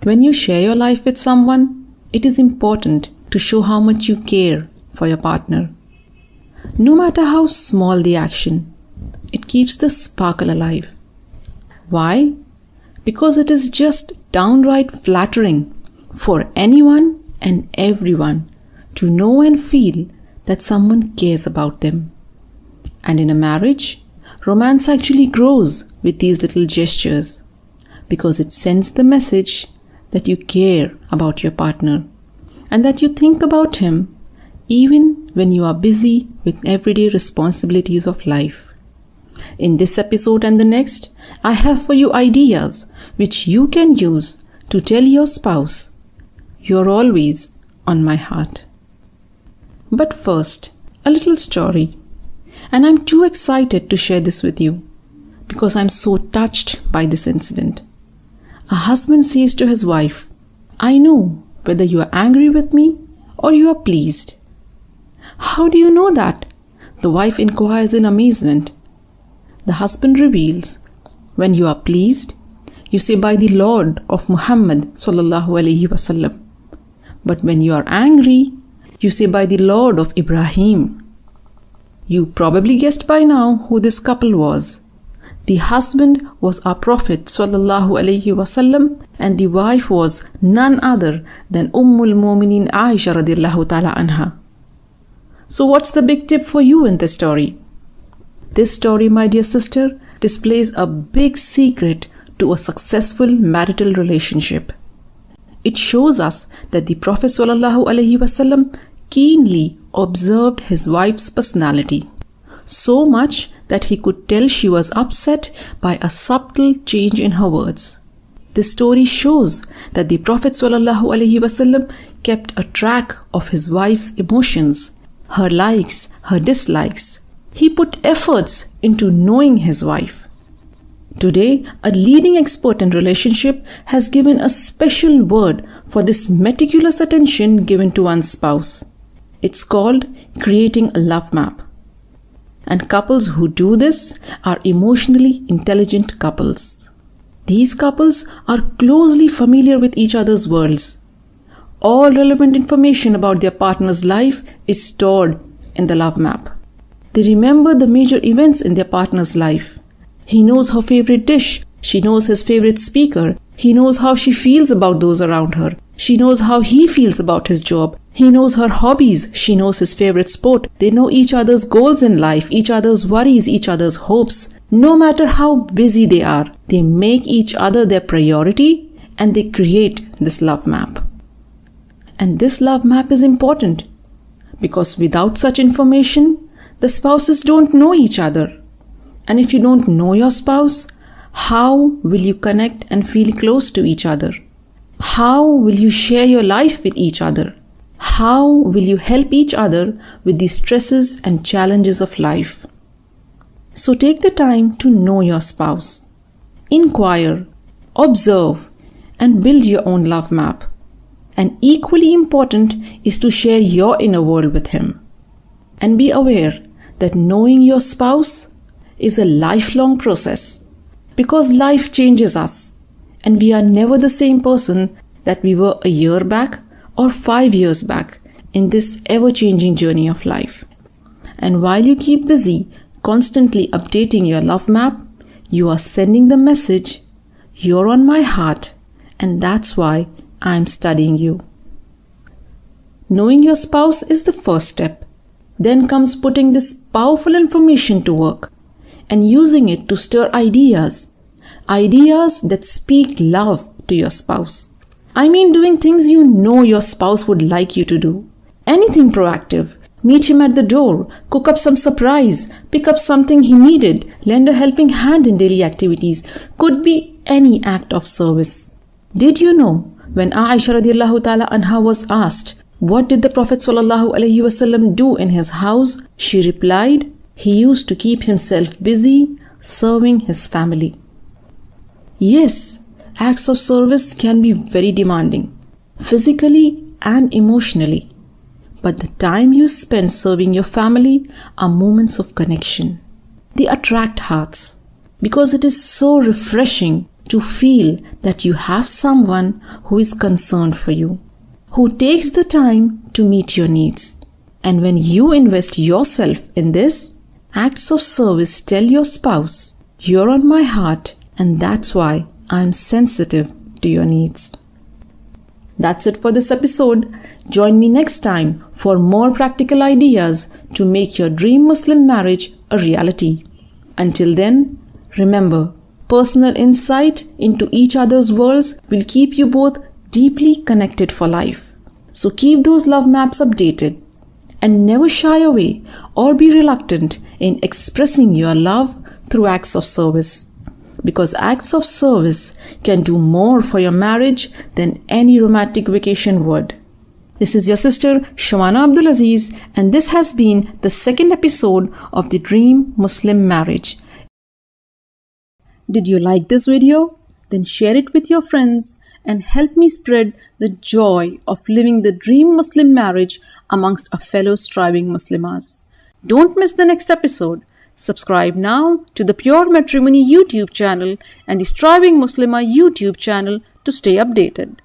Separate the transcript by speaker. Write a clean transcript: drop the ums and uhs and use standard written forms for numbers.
Speaker 1: When you share your life with someone, it is important to show how much you care for your partner. No matter how small the action, it keeps the sparkle alive. Why? Because it is just downright flattering for anyone and everyone to know and feel that someone cares about them. And in a marriage, romance actually grows with these little gestures because it sends the message that you care about your partner and that you think about him even when you are busy with everyday responsibilities of life. In this episode and the next, I have for you ideas which you can use to tell your spouse, "You're always on my heart." But first, a little story. And I'm too excited to share this with you because I'm so touched by this incident. A husband says to his wife, "I know whether you are angry with me or you are pleased." "How do you know that?" the wife inquires in amazement. The husband reveals, "When you are pleased, you say by the Lord of Muhammad sallallahu alaihi wasallam. But when you are angry, you say by the Lord of Ibrahim." You probably guessed by now who this couple was. The husband was our Prophet sallallahu alaihi wasallam and the wife was none other than Ummul Mu'minin Aisha radiyallahu ta'ala anha. So what's the big tip for you in this story? This story, my dear sister, displays a big secret to a successful marital relationship. It shows us that the Prophet sallallahu alaihi wasallam keenly observed his wife's personality, so much that he could tell she was upset by a subtle change in her words. This story shows that the Prophet ﷺ kept a track of his wife's emotions, her likes, her dislikes. He put efforts into knowing his wife. Today, a leading expert in relationship has given a special word for this meticulous attention given to one's spouse. It's called creating a love map. And couples who do this are emotionally intelligent couples. These couples are closely familiar with each other's worlds. All relevant information about their partner's life is stored in the love map. They remember the major events in their partner's life. He knows her favorite dish. She knows his favorite speaker. He knows how she feels about those around her. She knows how he feels about his job. He knows her hobbies. She knows his favorite sport. They know each other's goals in life, each other's worries, each other's hopes. No matter how busy they are, they make each other their priority and they create this love map. And this love map is important because without such information, the spouses don't know each other. And if you don't know your spouse, how will you connect and feel close to each other? How will you share your life with each other? How will you help each other with the stresses and challenges of life? So take the time to know your spouse. Inquire, observe, and build your own love map. And equally important is to share your inner world with him. And be aware that knowing your spouse is a lifelong process because life changes us and we are never the same person that we were a year back or 5 years back in this ever-changing journey of life. And while you keep busy constantly updating your love map, you are sending the message, "You're on my heart and that's why I'm studying you." Knowing your spouse is the first step. Then comes putting this powerful information to work and using it to stir ideas that speak love to your spouse. I mean doing things you know your spouse would like you to do. Anything proactive. Meet him at the door, cook up some surprise, pick up something he needed, lend a helping hand in daily activities. Could be any act of service. Did you know when Aisha radiyallahu ta'ala anha was asked, what did the Prophet sallallahu alaihi wasallam do in his house? She replied, he used to keep himself busy serving his family. Yes, acts of service can be very demanding, physically and emotionally. But the time you spend serving your family are moments of connection. They attract hearts because it is so refreshing to feel that you have someone who is concerned for you, who takes the time to meet your needs. And when you invest yourself in this, acts of service tell your spouse, "You're on my heart, and that's why I'm sensitive to your needs." That's it for this episode. Join me next time for more practical ideas to make your dream Muslim marriage a reality. Until then, remember, personal insight into each other's worlds will keep you both deeply connected for life. So keep those love maps updated and never shy away or be reluctant in expressing your love through acts of service. Because acts of service can do more for your marriage than any romantic vacation would. This is your sister Shawana Aziz, and this has been the second episode of the Dream Muslim Marriage. Did you like this video? Then share it with your friends and help me spread the joy of living the dream Muslim marriage amongst our fellow striving Muslimas. Don't miss the next episode. Subscribe now to the Pure Matrimony YouTube channel and the Striving Muslima YouTube channel to stay updated.